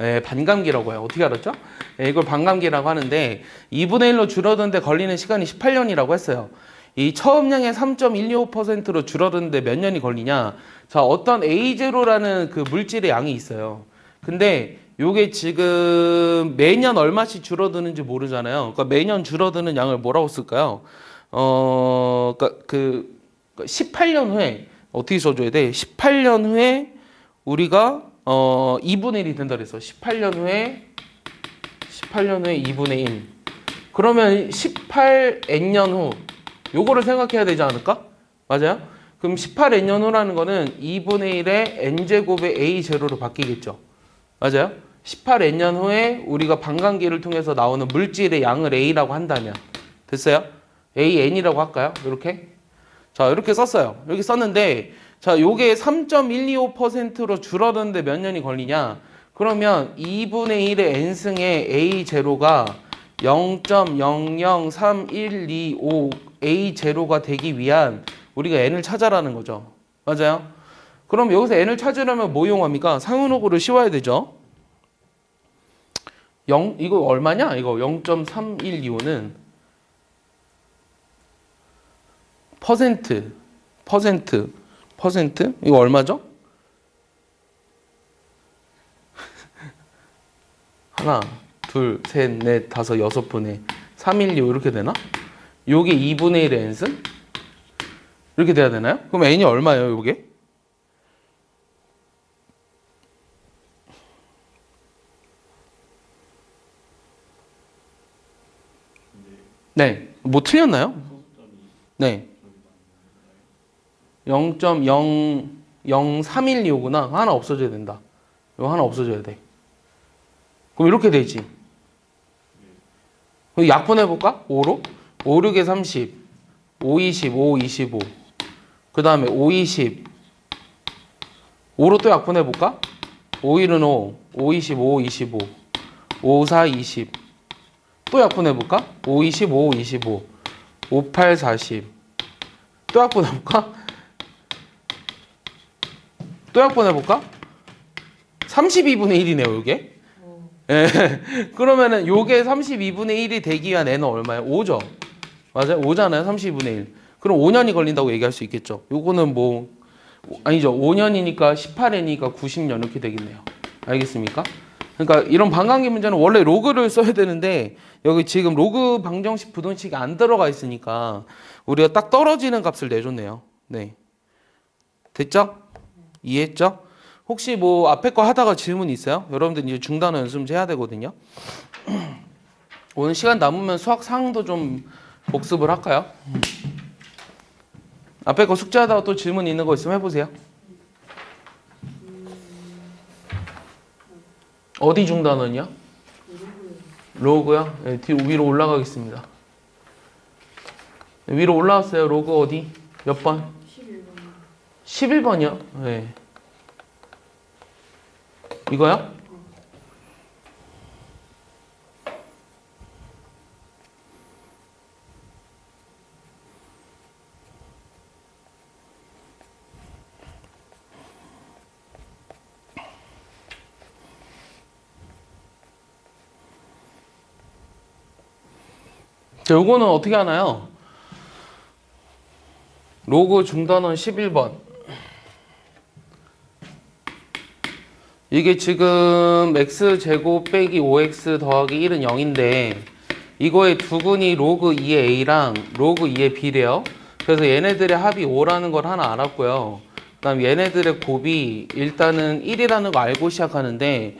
예, 반감기라고 해요. 어떻게 알았죠? 예, 이걸 반감기라고 하는데 2분의 1로 줄어드는데 걸리는 시간이 18년이라고 했어요. 이 처음량의 3.125%로 줄어드는데 몇 년이 걸리냐? 자, 어떤 A0라는 그 물질의 양이 있어요. 근데 요게 지금 매년 얼마씩 줄어드는지 모르잖아요. 그러니까 매년 줄어드는 양을 뭐라고 쓸까요? 그러니까 18년 후에 어떻게 써줘야 돼? 18년 후에 우리가 2분의 1이 된다 그랬어. 18년 후에 2분의 1. 그러면 18n년 후 요거를 생각해야 되지 않을까? 맞아요? 그럼 18n년 후라는 거는 2분의 1의 n제곱의 a0로 바뀌겠죠. 맞아요? 18n년 후에 우리가 반감기를 통해서 나오는 물질의 양을 a라고 한다면 됐어요? an이라고 할까요? 이렇게? 자, 이렇게 썼어요. 이렇게 썼는데 자, 요게 3.125%로 줄어드는데 몇 년이 걸리냐? 그러면 2분의 1의 n승의 a0가 0.003125 a0가 되기 위한 우리가 n을 찾아라는 거죠. 맞아요? 그럼 여기서 n을 찾으려면 뭐 이용합니까? 상은호구를 씌워야 되죠. 이거 얼마냐? 이거 0.3125는 퍼센트 이거 얼마죠? 하나, 둘, 셋, 넷, 다섯, 여섯 분의 312 이렇게 되나? 요게 2분의 1의 n승? 이렇게 돼야 되나요? 그럼 n이 얼마예요, 요게? 네. 뭐 틀렸나요? 네. 0.00312구나. 하나 없어져야 된다. 이거 하나 없어져야 돼. 그럼 이렇게 되지. 그럼 약분해볼까? 5로? 5, 6에 30, 5, 20, 5, 25. 그 다음에 5, 20. 5로 또 약분해볼까? 5, 1은 5, 5, 25, 25. 5, 4, 20. 또 약분해볼까? 5, 20, 5, 25. 5, 8, 40. 또 약분해볼까? 또 약분해볼까? 32분의 1이네요, 이게. 예. 그러면은 요게 32분의 1이 되기 위한 n은 얼마예요? 5죠. 맞아요? 5잖아요. 32분의 1. 그럼 5년이 걸린다고 얘기할 수 있겠죠. 요거는 뭐 아니죠. 5년이니까 18n이니까 90년 이렇게 되겠네요. 알겠습니까? 그러니까 이런 반감기 문제는 원래 로그를 써야 되는데 여기 지금 로그 방정식 부등식이 안 들어가 있으니까 우리가 딱 떨어지는 값을 내줬네요. 네. 됐죠? 이해했죠? 혹시 뭐 앞에 거 하다가 질문 있어요? 여러분들 이제 중단어 연습 좀 해야 되거든요. 오늘 시간 남으면 수학 상도 좀 복습을 할까요? 앞에 거 숙제하다가 또 질문 있는 거 있으면 해보세요. 어디 중단원이요? 로그요? 네, 뒤로 위로 올라가겠습니다. 위로 올라왔어요. 로그 어디? 몇 번? 11번이요? 네. 이거요? 자, 요거는 어떻게 하나요? 로그 중단원 11번. 이게 지금 x제곱 빼기 5x 더하기 1은 0인데 이거의 두근이 로그 2의 a랑 로그 2의 b래요. 그래서 얘네들의 합이 5라는 걸 하나 알았고요. 그 다음 얘네들의 곱이 일단은 1이라는 거 알고 시작하는데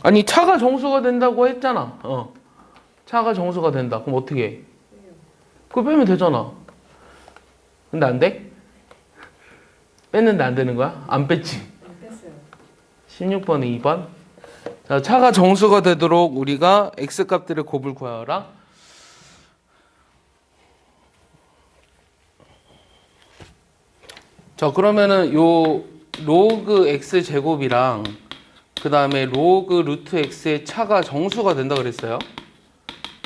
아니 차가 정수가 된다고 했잖아. 차가 정수가 된다. 그럼 어떻게 해? 그거 빼면 되잖아. 근데 안 돼? 뺐는데 안 되는 거야? 안 뺐지? 16번에 2번. 자, 차가 정수가 되도록 우리가 x값들의 곱을 구하라. 자, 그러면은 요 로그 x 제곱이랑 그 다음에 로그 루트 x의 차가 정수가 된다 그랬어요.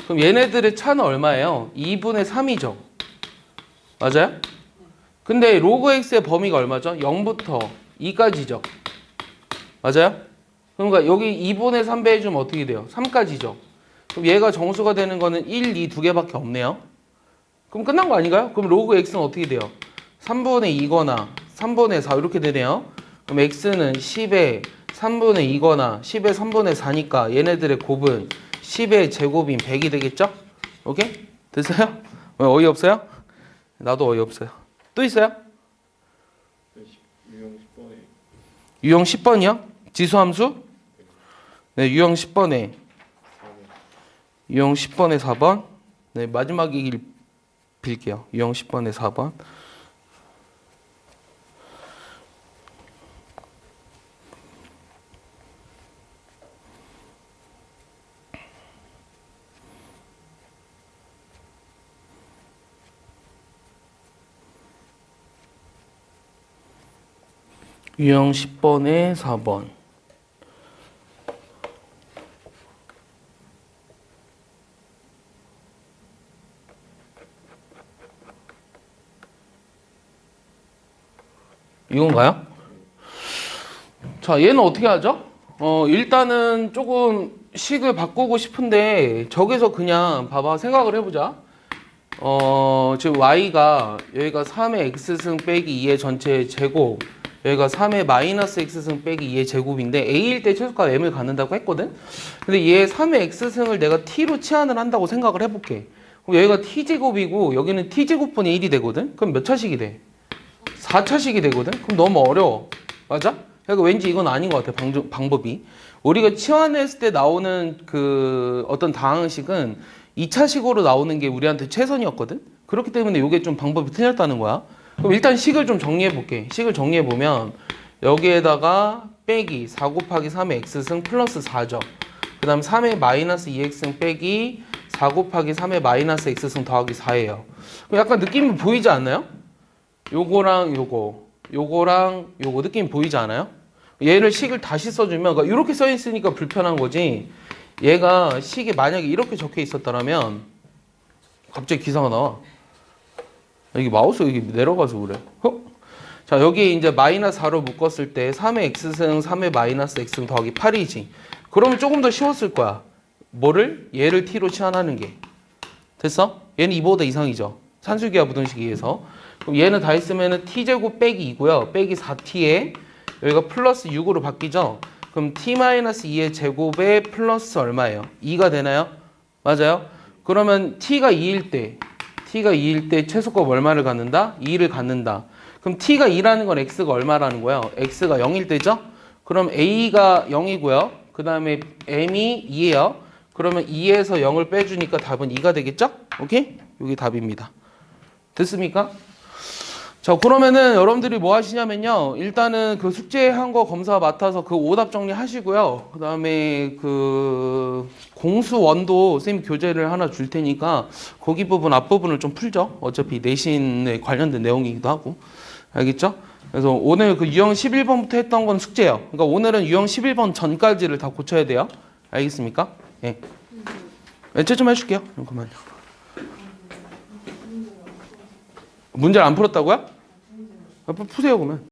그럼 얘네들의 차는 얼마예요? 2분의 3이죠. 맞아요? 근데 로그 x의 범위가 얼마죠? 0부터 2까지죠. 맞아요? 그러니까 여기 2분의 3 빼주면 어떻게 돼요? 3까지죠. 그럼 얘가 정수가 되는 거는 1, 2 두 개밖에 없네요. 그럼 끝난 거 아닌가요? 그럼 로그 x는 어떻게 돼요? 3분의 2거나 3분의 4 이렇게 되네요. 그럼 x는 10의 3분의 2거나 10의 3분의 4니까 얘네들의 곱은 10의 제곱인 100이 되겠죠? 오케이? 됐어요? 왜 어이없어요? 나도 어이없어요. 또 있어요? 유형 10번이요? 지수함수? 네, 유형 10번에 유형 10번에 4번. 네, 마지막 얘기를 빌게요. 유형 10번에 4번. 유형 10번에 4번. 이건가요? 자, 얘는 어떻게 하죠? 일단은 조금 식을 바꾸고 싶은데 저기서 그냥 봐봐 생각을 해보자. 지금 y가 여기가 3의 x승 빼기 2의 전체 제곱, 여기가 3의 마이너스 x승 빼기 2의 제곱인데 a일 때 최소값 m을 갖는다고 했거든. 근데 얘 3의 x승을 내가 t로 치환을 한다고 생각을 해볼게. 그럼 여기가 t제곱이고 여기는 t제곱분의 1이 되거든. 그럼 몇 차식이 돼? 4차식이 되거든. 그럼 너무 어려워. 맞아? 그러니까 왠지 이건 아닌 것 같아. 방법이. 우리가 치환했을 때 나오는 그 어떤 다항식은 2차식으로 나오는 게 우리한테 최선이었거든. 그렇기 때문에 이게 좀 방법이 틀렸다는 거야. 그럼 일단 식을 좀 정리해 볼게. 식을 정리해 보면 여기에다가 빼기 4 곱하기 3의 x승 플러스 4죠. 그 다음 3의 마이너스 2x승 빼기 4 곱하기 3의 마이너스 x승 더하기 4예요. 약간 느낌이 보이지 않나요? 요거랑 요거랑 요거 느낌 보이지 않아요? 얘를 식을 다시 써주면 그러니까 이렇게 써 있으니까 불편한 거지. 얘가 식이 만약에 이렇게 적혀 있었더라면 갑자기 기사가 나와. 여기 마우스 여기 내려가서 그래. 자, 여기 이제 마이너스 4로 묶었을 때 3의 x승 3의 마이너스 x승 더하기 8이지. 그러면 조금 더 쉬웠을 거야. 뭐를? 얘를 t로 치환하는 게. 됐어? 얘는 2보다 이상이죠. 산술기하 부등식에 의해서. 그럼 얘는 다 했으면은 t제곱 빼기 2고요. 빼기 4t에 여기가 플러스 6으로 바뀌죠. 그럼 t-2의 제곱에 플러스 얼마예요? 2가 되나요? 맞아요? 그러면 t가 2일 때 최소값 얼마를 갖는다? 2를 갖는다. 그럼 t가 2라는 건 x가 얼마라는 거예요? x가 0일 때죠? 그럼 a가 0이고요. 그 다음에 m이 2예요. 그러면 2에서 0을 빼주니까 답은 2가 되겠죠? 오케이? 여기 답입니다. 됐습니까? 자, 그러면은 여러분들이 뭐 하시냐면요. 일단은 그 숙제한 거 검사 맡아서 그 오답 정리하시고요. 그 다음에 그 공수원도 쌤이 교재를 하나 줄 테니까 거기 부분 앞부분을 좀 풀죠. 어차피 내신에 관련된 내용이기도 하고. 알겠죠? 그래서 오늘 그 유형 11번부터 했던 건 숙제예요. 그러니까 오늘은 유형 11번 전까지를 다 고쳐야 돼요. 알겠습니까? 예. 제 좀 해줄게요. 잠깐만요. 문제를 안 풀었다고요? 푸세요 그러면.